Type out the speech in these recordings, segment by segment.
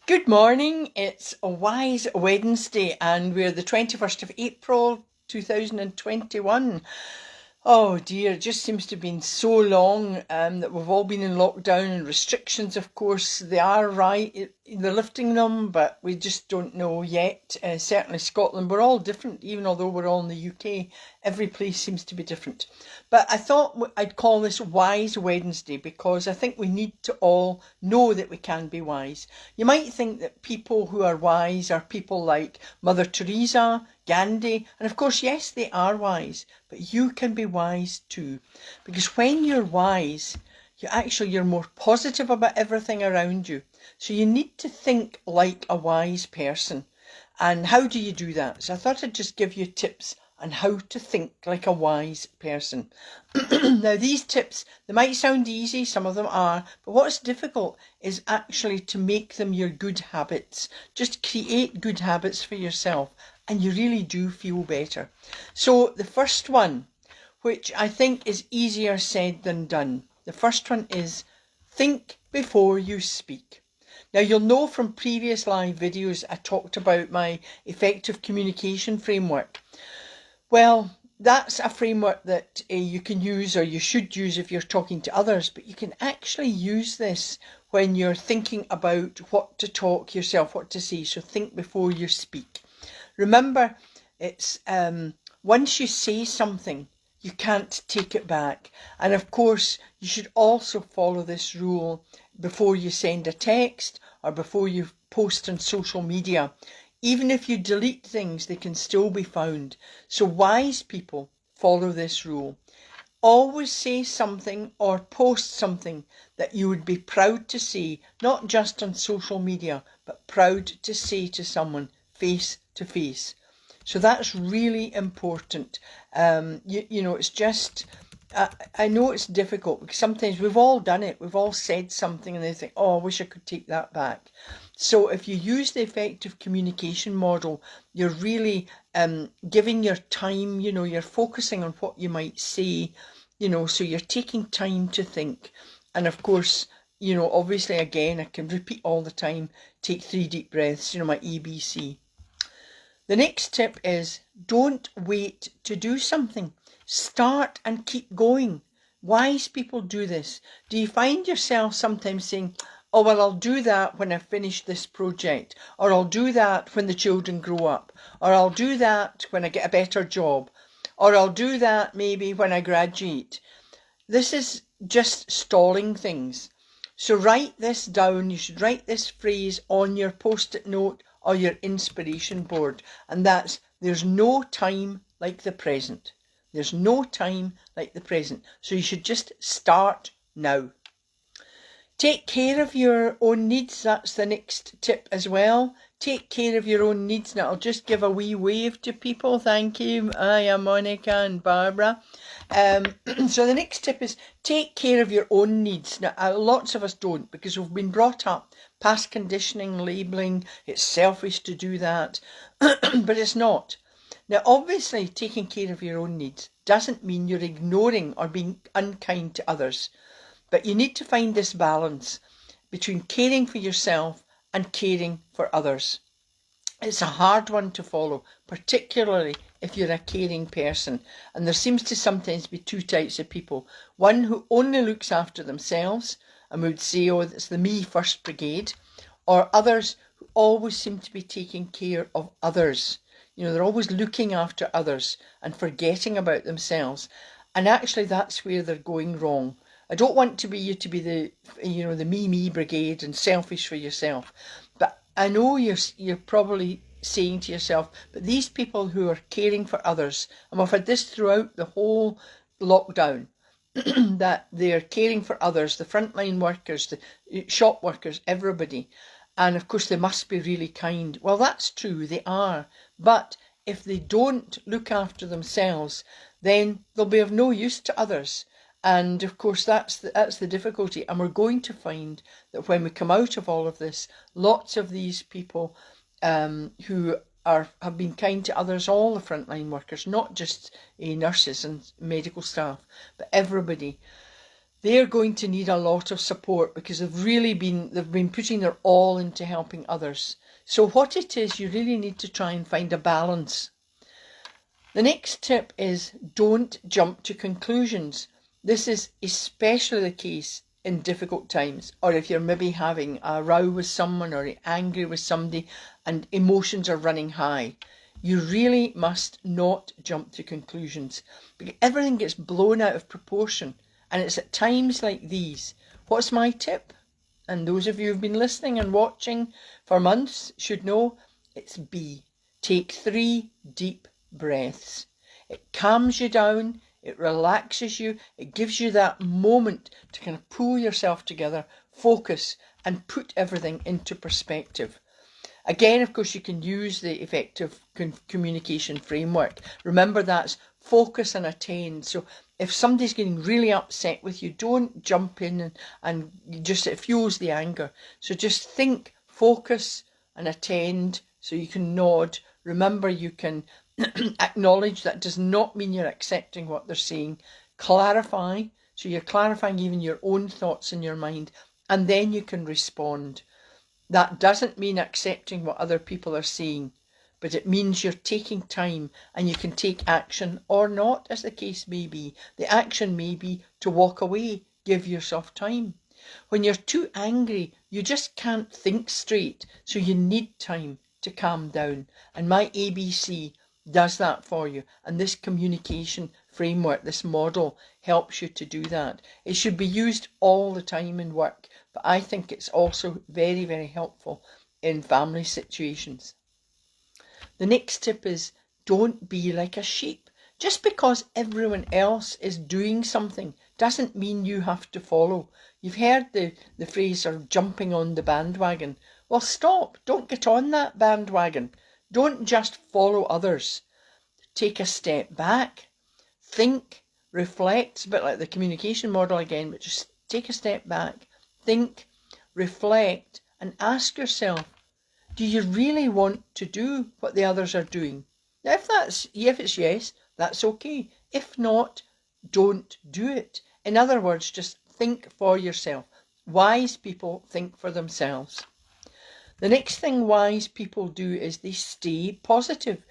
Good morning. It's a Wise Wednesday and we're the 21st of April 2021. Oh dear, it just seems to have been so long that we've all been in lockdown and restrictions, of course, they are right. They're lifting them, but we just don't know yet. Certainly Scotland, we're all different, even although we're all in the UK. Every place seems to be different. But I thought I'd call this Wise Wednesday because I think we need to all know that we can be wise. You might think that people who are wise are people like Mother Theresa, Gandhi, and of course, yes, they are wise, but you can be wise too. Because when you're wise, you're more positive about everything around you. So you need to think like a wise person. And how do you do that? So I thought I'd just give you tips on how to think like a wise person. Now these tips, they might sound easy, some of them are, but what's difficult is actually to make them your good habits. Just create good habits for yourself and you really do feel better. So the first one, which I think is easier said than done, the first one is think before you speak. Now you'll know from previous live videos I talked about my effective communication framework. Well, that's a framework that you can use or you should use if you're talking to others, but you can actually use this when you're thinking about what to talk yourself, what to say. So think before you speak. Remember, it's once you say something, you can't take it back. And of course, you should also follow this rule before you send a text or before you post on social media. Even if you delete things, they can still be found. So wise people follow this rule. Always say something or post something that you would be proud to say, not just on social media, but proud to say to someone face to face. So that's really important. It's just, I know it's difficult because sometimes we've all done it. We've all said something and they think, oh, I wish I could take that back. So if you use the effective communication model, you're really giving your time, you're focusing on what you might say, so you're taking time to think. And of course, obviously, again, I can repeat all the time, take 3 deep breaths, my ABC. The next tip is don't wait to do something. Start and keep going. Wise people do this. Do you find yourself sometimes saying, oh, well, I'll do that when I finish this project, or I'll do that when the children grow up, or I'll do that when I get a better job, or I'll do that maybe when I graduate. This is just stalling things. So write this down. You should write this phrase on your post-it note or your inspiration board. And that's, there's no time like the present. There's no time like the present. So you should just start now. Take care of your own needs. That's the next tip as well. Take care of your own needs. Now I'll just give a wee wave to people. Thank you. I am Monica and Barbara. So the next tip is take care of your own needs. Now lots of us don't because we've been brought up past conditioning, labelling. It's selfish to do that, but it's not. Now obviously taking care of your own needs doesn't mean you're ignoring or being unkind to others. But you need to find this balance between caring for yourself and caring for others. It's a hard one to follow, particularly if you're a caring person. And there seems to sometimes be 2 types of people. One who only looks after themselves and would say, oh, it's the me first brigade. Or others who always seem to be taking care of others. They're always looking after others and forgetting about themselves. And actually that's where they're going wrong. I don't want to be you to be the me brigade and selfish for yourself. But I know you're probably saying to yourself, but these people who are caring for others, and we've had this throughout the whole lockdown, that they're caring for others, the frontline workers, the shop workers, everybody. And of course they must be really kind. Well, that's true, they are. But if they don't look after themselves, then they'll be of no use to others. And of course, that's the difficulty. And we're going to find that when we come out of all of this, lots of these people who have been kind to others, all the frontline workers, not just nurses and medical staff, but everybody, they're going to need a lot of support because they've been putting their all into helping others. So what it is, you really need to try and find a balance. The next tip is don't jump to conclusions. This is especially the case in difficult times, or if you're maybe having a row with someone or you're angry with somebody and emotions are running high. You really must not jump to conclusions because everything gets blown out of proportion. And it's at times like these. What's my tip? And those of you who've been listening and watching for months should know it's B. Take 3 deep breaths. It calms you down, it relaxes you, it gives you that moment to kind of pull yourself together, focus, and put everything into perspective. Again, of course, you can use the effective communication framework. Remember, that's focus and attend. So if somebody's getting really upset with you, don't jump in and just, it fuels the anger. So just think, focus and attend. So you can nod. Remember, you can acknowledge. That does not mean you're accepting what they're saying. Clarify. So you're clarifying even your own thoughts in your mind. And then you can respond. That doesn't mean accepting what other people are saying, but it means you're taking time and you can take action or not, as the case may be. The action may be to walk away, give yourself time. When you're too angry, you just can't think straight, so you need time to calm down. And my ABC does that for you. And this communication framework, this model, helps you to do that. It should be used all the time in work, but I think it's also very, very helpful in family situations. The next tip is don't be like a sheep. Just because everyone else is doing something doesn't mean you have to follow. You've heard the phrase of jumping on the bandwagon. Well, stop. Don't get on that bandwagon. Don't just follow others. Take a step back. Think. Reflect. It's a bit like the communication model again, but just take a step back. Think. Reflect. And ask yourself, do you really want to do what the others are doing? Now, if it's yes, that's okay. If not, don't do it. In other words, just think for yourself. Wise people think for themselves. The next thing wise people do is they stay positive.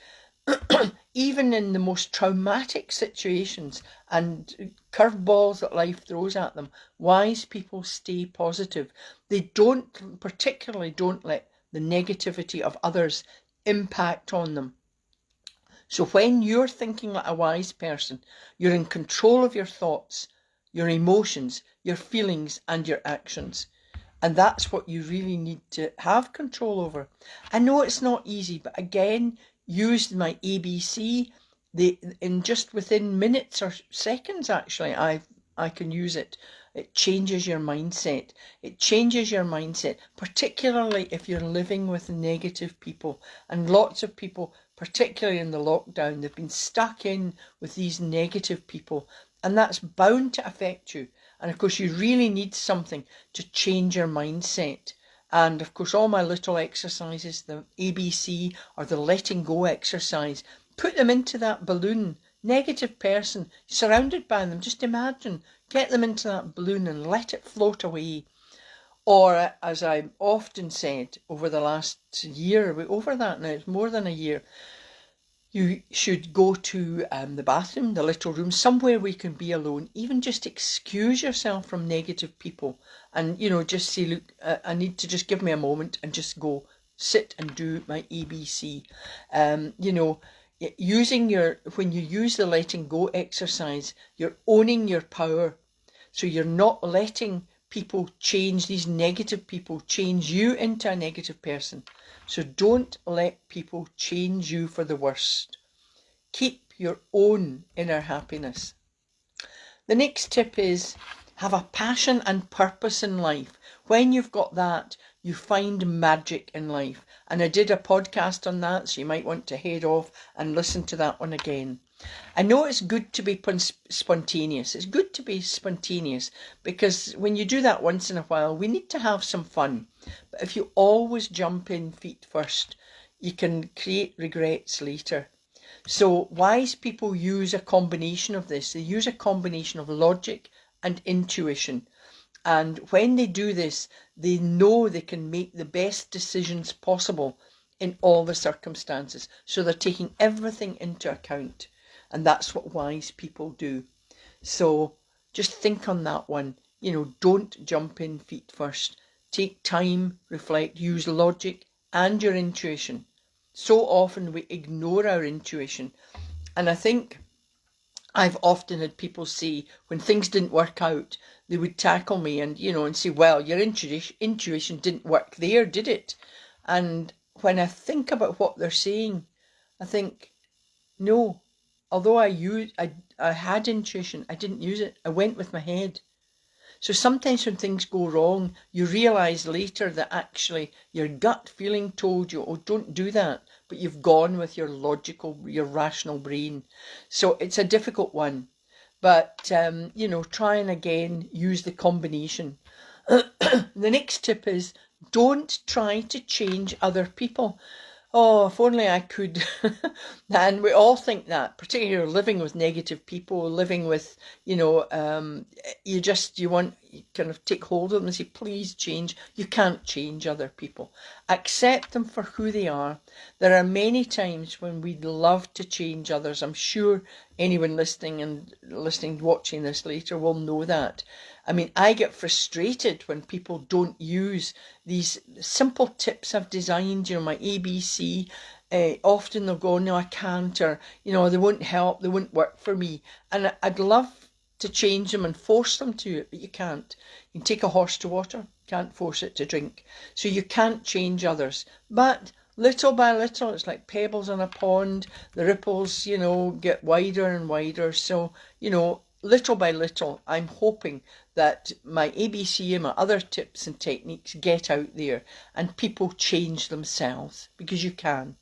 Even in the most traumatic situations and curveballs that life throws at them, wise people stay positive. They particularly don't let the negativity of others impact on them. So when you're thinking like a wise person, you're in control of your thoughts, your emotions, your feelings, and your actions. And that's what you really need to have control over. I know it's not easy, but again, use my ABC. In just within minutes or seconds, actually, I can use it. It changes your mindset. It changes your mindset, particularly if you're living with negative people. And lots of people, particularly in the lockdown, they've been stuck in with these negative people. And that's bound to affect you. And of course, you really need something to change your mindset. And of course, all my little exercises, the ABC or the letting go exercise, put them into that balloon. Negative person, surrounded by them, just imagine, get them into that balloon and let it float away. Or, as I've often said over the last year, we're over that now, it's more than a year, you should go to the bathroom, the little room, somewhere where you can be alone. Even just excuse yourself from negative people and, just say, look, I need to just give me a moment and just go sit and do my ABC. When you use the letting go exercise, you're owning your power. So you're not letting these negative people change you into a negative person. So don't let people change you for the worst. Keep your own inner happiness. The next tip is have a passion and purpose in life. When you've got that, you find magic in life. And I did a podcast on that, so you might want to head off and listen to that one again. I know it's good to be spontaneous. It's good to be spontaneous because when you do that once in a while, we need to have some fun. But if you always jump in feet first, you can create regrets later. So wise people use a combination of this. They use a combination of logic and intuition. And when they do this, they know they can make the best decisions possible in all the circumstances. So they're taking everything into account. And that's what wise people do. So just think on that one. Don't jump in feet first. Take time, reflect, use logic and your intuition. So often we ignore our intuition. And I think I've often had people say when things didn't work out, they would tackle me and say, well, your intuition didn't work there, did it? And when I think about what they're saying, I think, no, although I had intuition, I didn't use it. I went with my head. So sometimes when things go wrong, you realise later that actually your gut feeling told you, oh, don't do that. But you've gone with your rational brain. So it's a difficult one. But, try and again use the combination. The next tip is don't try to change other people. Oh, if only I could. And we all think that, particularly living with negative people, living with, you want, you kind of take hold of them and say, please change. You can't change other people. Accept them for who they are. There are many times when we'd love to change others. I'm sure anyone watching this later will know that. I mean, I get frustrated when people don't use these simple tips I've designed, my ABC. Often they'll go, no, I can't, or, they won't help, they won't work for me. And I'd love to change them and force them to it, but you can't. You can take a horse to water, can't force it to drink. So you can't change others. But little by little, it's like pebbles in a pond. The ripples, get wider and wider. So, little by little, I'm hoping that my ABC and my other tips and techniques get out there and people change themselves, because you can.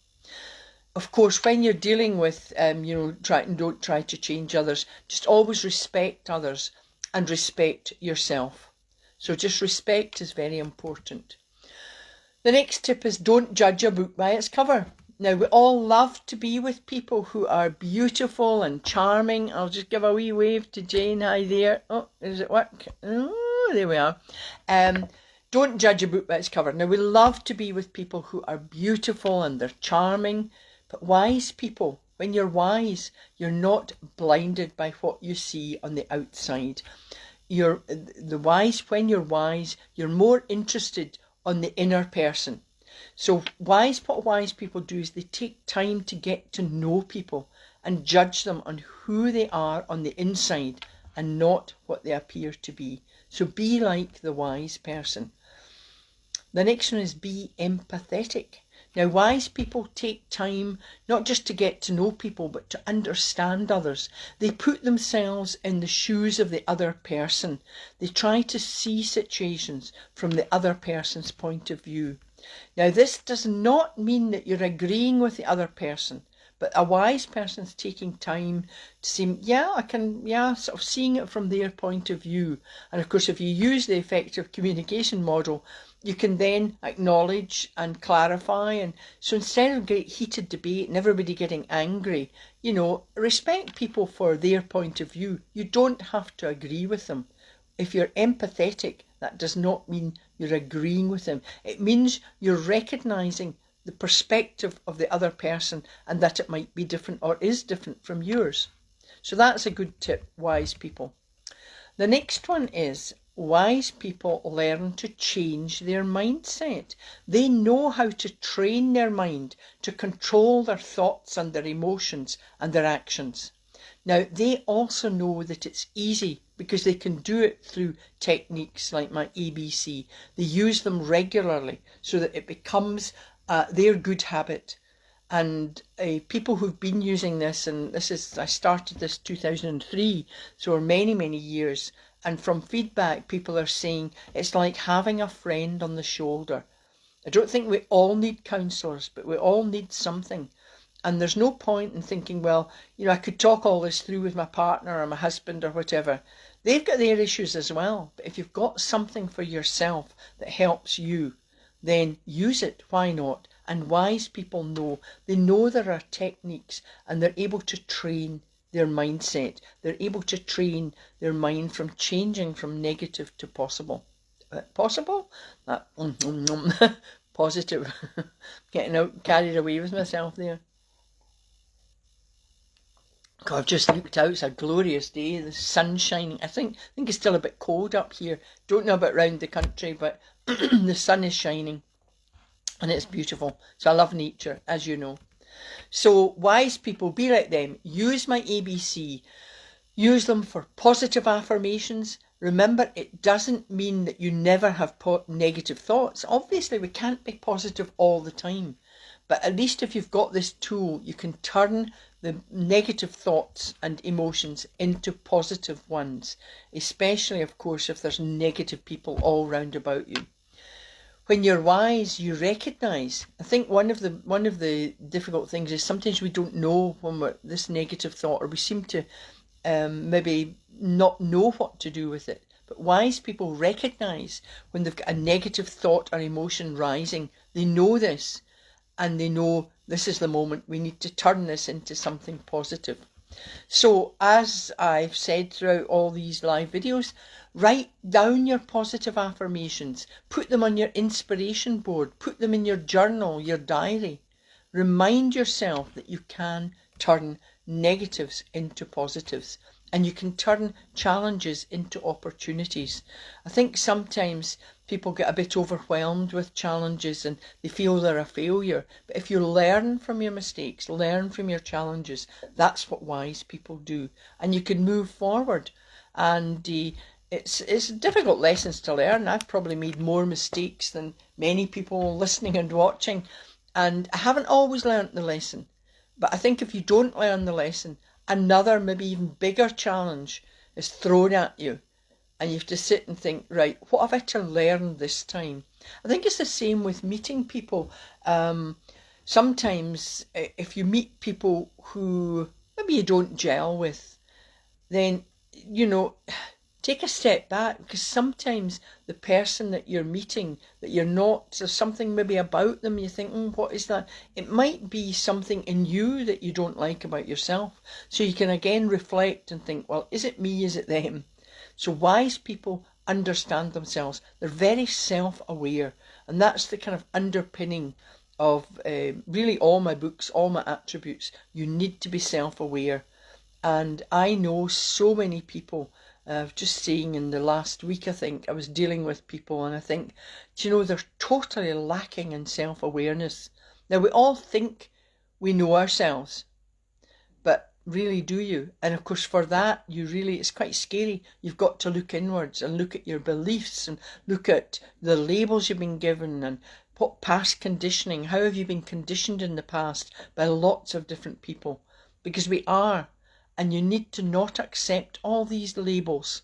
Of course, when you're dealing with, don't try to change others. Just always respect others and respect yourself. So just respect is very important. The next tip is don't judge a book by its cover. Now, we all love to be with people who are beautiful and charming. I'll just give a wee wave to Jane. Hi there. Oh, does it work? Oh, there we are. Don't judge a book by its cover. Now, we love to be with people who are beautiful and they're charming. But wise people, when you're wise, you're not blinded by what you see on the outside. When you're wise, you're more interested on the inner person. So what wise people do is they take time to get to know people and judge them on who they are on the inside and not what they appear to be. So be like the wise person. The next one is be empathetic. Now, wise people take time not just to get to know people, but to understand others. They put themselves in the shoes of the other person. They try to see situations from the other person's point of view. Now, this does not mean that you're agreeing with the other person, but a wise person's taking time to say, sort of seeing it from their point of view. And of course, if you use the effective communication model, you can then acknowledge and clarify. And so instead of great heated debate and everybody getting angry, respect people for their point of view. You don't have to agree with them. If you're empathetic, that does not mean you're agreeing with them. It means you're recognising the perspective of the other person and that it might be different or is different from yours. So that's a good tip, wise people. The next one is wise people learn to change their mindset. They know how to train their mind to control their thoughts and their emotions and their actions. Now, they also know that it's easy because they can do it through techniques like my ABC. They use them regularly so that it becomes their good habit. And people who've been using this, and I started this 2003, so many, many years. And from feedback, people are saying it's like having a friend on the shoulder. I don't think we all need counsellors, but we all need something. And there's no point in thinking, well, I could talk all this through with my partner or my husband or whatever. They've got their issues as well. But if you've got something for yourself that helps you, then use it. Why not? And wise people know. They know there are techniques and they're able to train their mindset. They're able to train their mind from changing from negative to possible. Possible? Positive. Getting carried away with myself there. God, I've just looked out. It's a glorious day. The sun's shining. I think it's still a bit cold up here. Don't know about round the country, but the sun is shining and it's beautiful. So I love nature, as you know. So wise people, be like them. Use my ABC. Use them for positive affirmations. Remember, it doesn't mean that you never have negative thoughts. Obviously, we can't be positive all the time. But at least if you've got this tool, you can turn the negative thoughts and emotions into positive ones, especially, of course, if there's negative people all round about you. When you're wise, you recognise. I think one of the difficult things is sometimes we don't know when we're this negative thought, or we seem to maybe not know what to do with it. But wise people recognise when they've got a negative thought or emotion rising. They know this, and they know this is the moment we need to turn this into something positive. So, as I've said throughout all these live videos, write down your positive affirmations, put them on your inspiration board, put them in your journal, your diary. Remind yourself that you can turn negatives into positives, and you can turn challenges into opportunities. I think sometimes people get a bit overwhelmed with challenges and they feel they're a failure. But if you learn from your mistakes, learn from your challenges, that's what wise people do. And you can move forward. And it's difficult lessons to learn. I've probably made more mistakes than many people listening and watching. And I haven't always learnt the lesson. But I think if you don't learn the lesson, another, maybe even bigger challenge is thrown at you. And you have to sit and think, right, what have I to learn this time? I think it's the same with meeting people. Sometimes if you meet people who maybe you don't gel with, then, take a step back, because sometimes the person that you're meeting, that you're not, there's something maybe about them, you think, what is that? It might be something in you that you don't like about yourself. So you can again reflect and think, well, is it me, is it them? So wise people understand themselves. They're very self-aware. And that's the kind of underpinning of really all my books, all my attributes. You need to be self-aware. And I know so many people, just saying in the last week, I think, I was dealing with people and I think, they're totally lacking in self-awareness. Now, we all think we know ourselves, but really, do you? And of course, for that, it's quite scary. You've got to look inwards and look at your beliefs and look at the labels you've been given and what past conditioning, how have you been conditioned in the past by lots of different people? Because we are. And you need to not accept all these labels.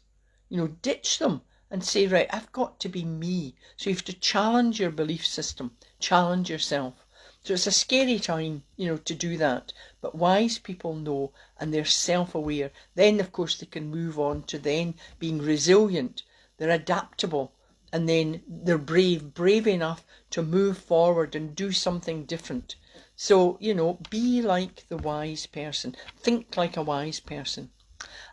Ditch them and say, right, I've got to be me. So you have to challenge your belief system, challenge yourself. So it's a scary time, to do that. But wise people know, and they're self-aware. Then, of course, they can move on to then being resilient. They're adaptable. And then they're brave enough to move forward and do something different. So, be like the wise person. Think like a wise person.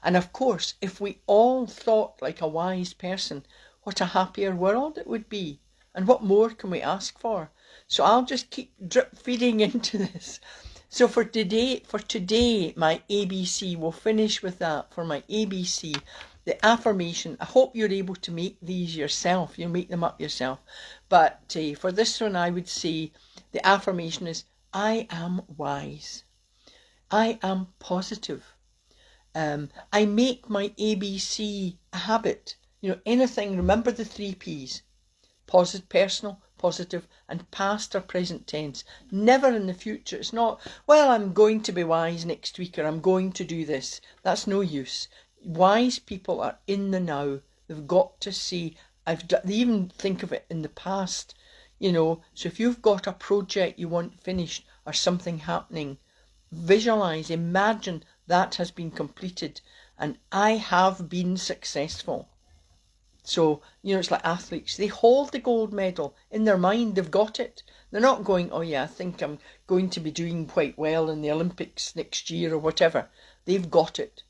And of course, if we all thought like a wise person, what a happier world it would be. And what more can we ask for? So I'll just keep drip feeding into this. So for today, my ABC, we'll finish with that. For my ABC, the affirmation, I hope you're able to make these yourself. You'll make them up yourself. But for this one, I would say the affirmation is, I am wise. I am positive. I make my ABC a habit. Anything, remember the 3 Ps. Positive, personal, positive, and past or present tense. Never in the future. It's not, well, I'm going to be wise next week, or I'm going to do this. That's no use. Wise people are in the now. They've got to see, they even think of it in the past. So if you've got a project you want finished or something happening, visualize, imagine that has been completed and I have been successful. So, it's like athletes. They hold the gold medal in their mind. They've got it. They're not going, oh yeah, I think I'm going to be doing quite well in the Olympics next year or whatever. They've got it.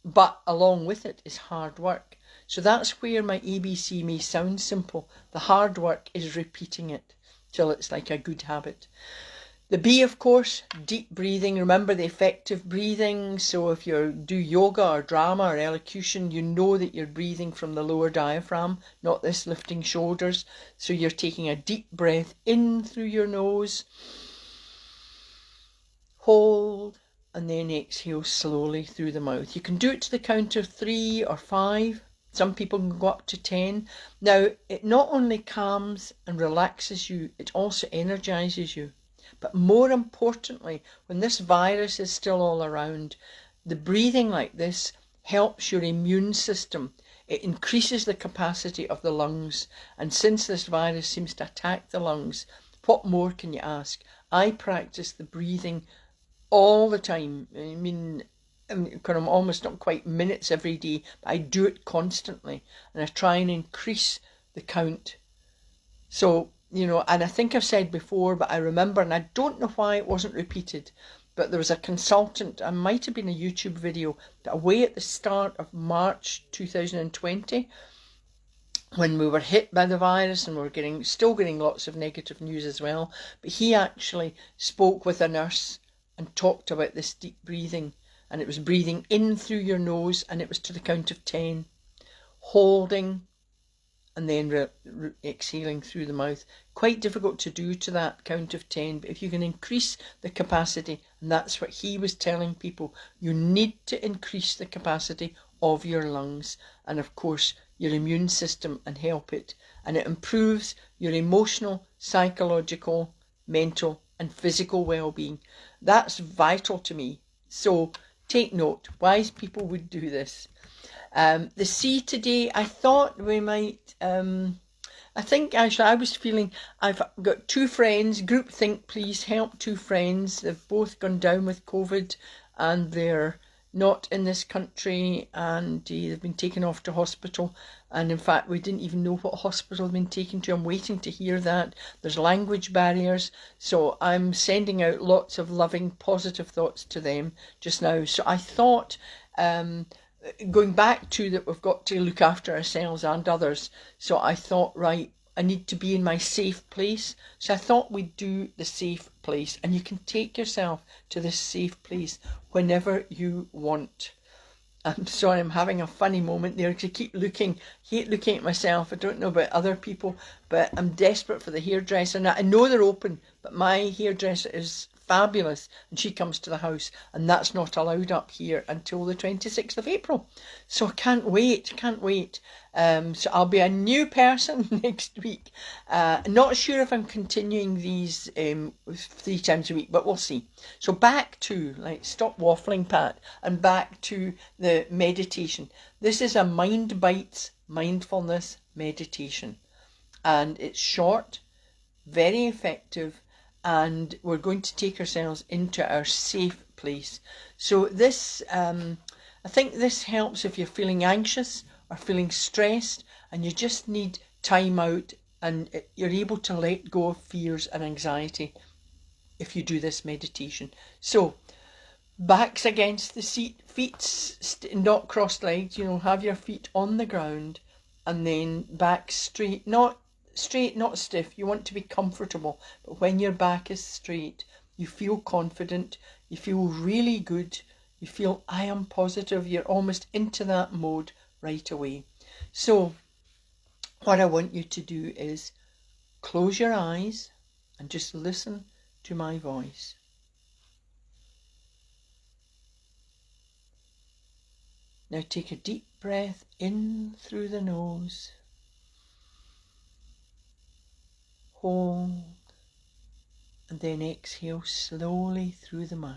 But along with it is hard work. So that's where my ABC may sound simple. The hard work is repeating it till it's like a good habit. The B, of course, deep breathing. Remember the effective breathing. So if you do yoga or drama or elocution, you know that you're breathing from the lower diaphragm, not this lifting shoulders. So you're taking a deep breath in through your nose, hold, and then exhale slowly through the mouth. You can do it to the count of 3 or 5. Some people can go up to 10. Now, it not only calms and relaxes you, it also energizes you. But more importantly, when this virus is still all around, the breathing like this helps your immune system. It increases the capacity of the lungs. And since this virus seems to attack the lungs, what more can you ask? I practice the breathing all the time. I mean, I'm almost not quite minutes every day, but I do it constantly, and I try and increase the count. So, and I think I've said before, but I remember, and I don't know why it wasn't repeated, but there was a consultant, it might have been a YouTube video, that away at the start of March 2020, when we were hit by the virus and we're still getting lots of negative news as well, but he actually spoke with a nurse and talked about this deep breathing, and it was breathing in through your nose, and it was to the count of 10, holding, and then exhaling through the mouth. Quite difficult to do to that count of 10, but if you can increase the capacity, and that's what he was telling people, you need to increase the capacity of your lungs, and of course your immune system, and help it, and it improves your emotional, psychological, mental and physical well-being. That's vital to me. So take note, wise people would do this. The C today, I thought we might, I think actually I was feeling, I've got 2 friends, group think, please help 2 friends. They've both gone down with COVID and they're not in this country, and they've been taken off to hospital, and in fact we didn't even know what hospital they've been taken to. I'm waiting to hear that. There's language barriers, so I'm sending out lots of loving positive thoughts to them just now. So I thought, going back to that, we've got to look after ourselves and others, so I thought, right, I need to be in my safe place. So I thought we'd do the safe place, and you can take yourself to this safe place whenever you want. I'm sorry, I'm having a funny moment there because I hate looking at myself. I don't know about other people, but I'm desperate for the hairdresser. Now, I know they're open, but my hairdresser is fabulous, and she comes to the house, and that's not allowed up here until the 26th of April. So I can't wait. So I'll be a new person next week. Not sure if I'm continuing these 3 times a week, but we'll see. So back to, stop waffling, Pat, and back to the meditation. This is a Mind Bites mindfulness meditation, and it's short, very effective, and we're going to take ourselves into our safe place. So this, I think this helps if you're feeling anxious or feeling stressed and you just need time out, and you're able to let go of fears and anxiety if you do this meditation. So backs against the seat, feet not crossed legs, have your feet on the ground, and then back straight, not stiff. You want to be comfortable, but when your back is straight, you feel confident, you feel really good, you feel I am positive. You're almost into that mode right away. So what I want you to do is close your eyes and just listen to my voice. Now take a deep breath in through the nose, hold, and then exhale slowly through the mouth.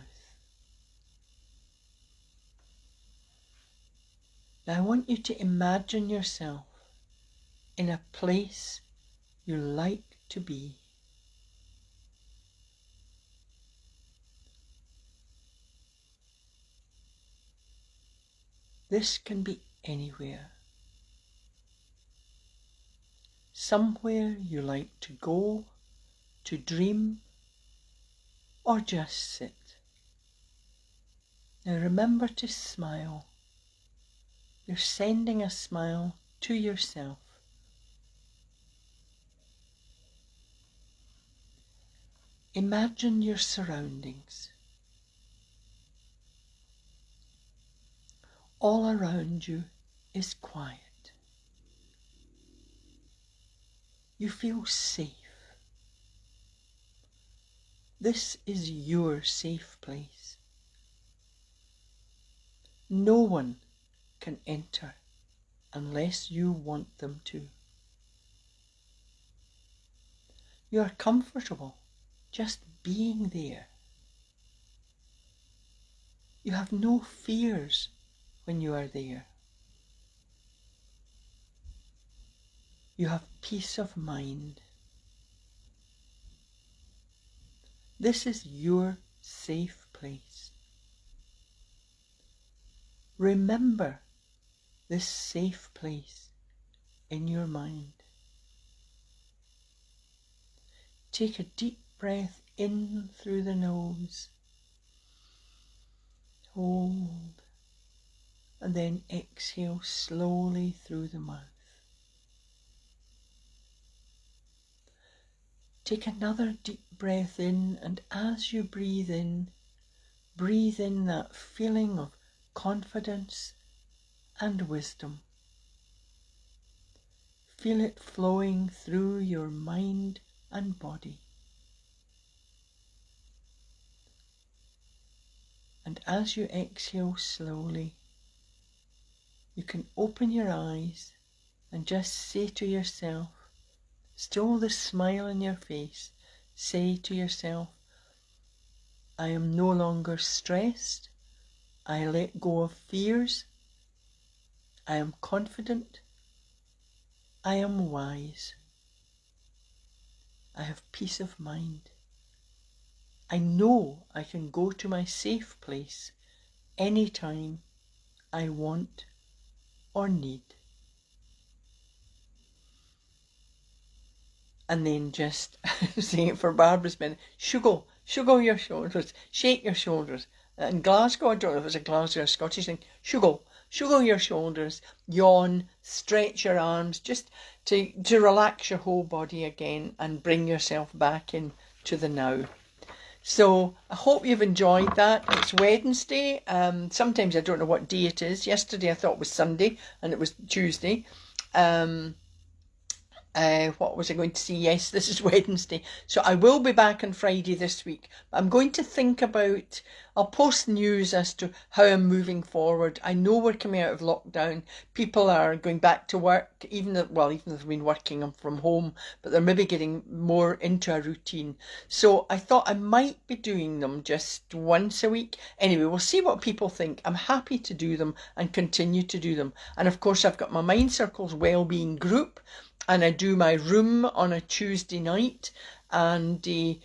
Now I want you to imagine yourself in a place you like to be. This can be anywhere. Somewhere you like to go, to dream, or just sit. Now remember to smile. You're sending a smile to yourself. Imagine your surroundings. All around you is quiet. You feel safe. This is your safe place. No one can enter unless you want them to. You are comfortable just being there. You have no fears when you are there. You have peace of mind. This is your safe place. Remember this safe place in your mind. Take a deep breath in through the nose. Hold. And then exhale slowly through the mouth. Take another deep breath in, and as you breathe in that feeling of confidence and wisdom. Feel it flowing through your mind and body. And as you exhale slowly, you can open your eyes and just say to yourself, still the smile on your face, say to yourself, I am no longer stressed. I let go of fears. I am confident. I am wise. I have peace of mind. I know I can go to my safe place anytime I want or need. And then just saying it for Barbara's benefit, shuggle your shoulders, shake your shoulders. In Glasgow, I don't know if it's a Glasgow or a Scottish thing, shuggle your shoulders, yawn, stretch your arms, just to relax your whole body again and bring yourself back into the now. So I hope you've enjoyed that. It's Wednesday. Sometimes I don't know what day it is. Yesterday I thought it was Sunday and it was Tuesday. What was I going to say? Yes, this is Wednesday. So I will be back on Friday this week. I'm going to think about, I'll post news as to how I'm moving forward. I know we're coming out of lockdown. People are going back to work, even if they've been working from home, but they're maybe getting more into a routine. So I thought I might be doing them just once a week. Anyway, we'll see what people think. I'm happy to do them and continue to do them. And of course, I've got my Mind Circles Wellbeing group, and I do my room on a Tuesday night, and the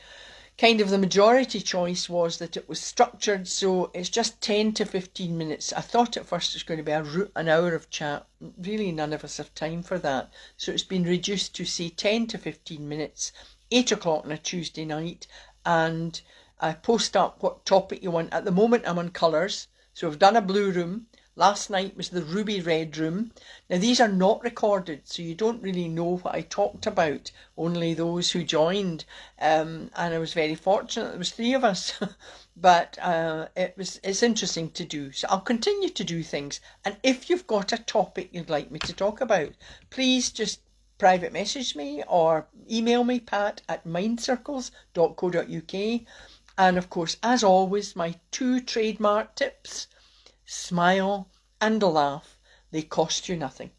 majority choice was that it was structured, so it's just 10 to 15 minutes. I thought at first it was going to be an hour of chat. Really, none of us have time for that. So it's been reduced to, say, 10 to 15 minutes, 8 o'clock on a Tuesday night, and I post up what topic you want. At the moment, I'm on colours, so I've done a blue room. Last night was the ruby red room. Now these are not recorded, so you don't really know what I talked about, only those who joined. And I was very fortunate, there was 3 of us, but it's interesting to do. So I'll continue to do things. And if you've got a topic you'd like me to talk about, please just private message me or email me, pat@mindcircles.co.uk. And of course, as always, my 2 trademark tips: smile and laugh. They cost you nothing.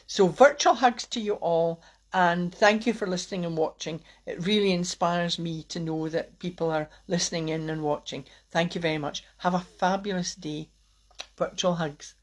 So virtual hugs to you all, and thank you for listening and watching. It really inspires me to know that people are listening in and watching. Thank you very much. Have a fabulous day. Virtual hugs.